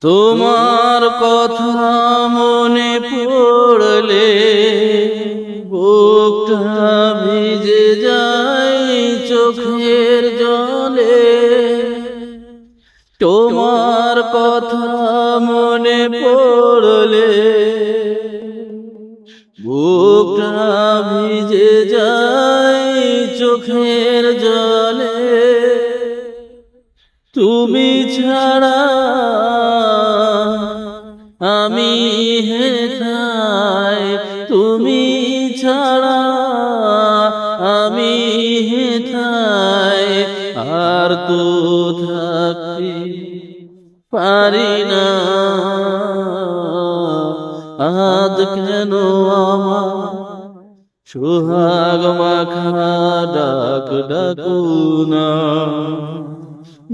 তোমার কথা মনে পড়লে বুকটা ভিজে যায় চোখের জলে। তোমার কথা মনে পড়লে বুকটা ভিজে যায় চোখের জলে। তুমি ছাড়া আমি হেথায়, তুমি ছাড়া আমি হেথায়, আর তো থাকতে পারি না। আজ কেন আমার সোহাগ মাখা ডাক ডাকু না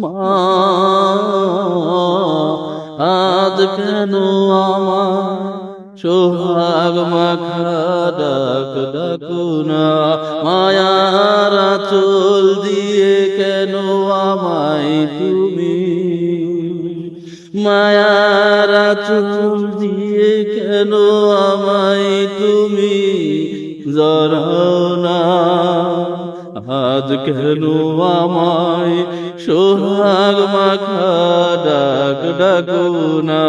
মা, আজ কেন আমার সোহাগ মাখা ডাক ডাকু না। মায়ার আঁচল দিয়ে কেন আমায় তুমি, মায়ার আঁচল দিয়ে কেন আমায় তুমি জড়াও না। আজ কেন আমায় সোহাগ মাখা ডাক ডাকু না।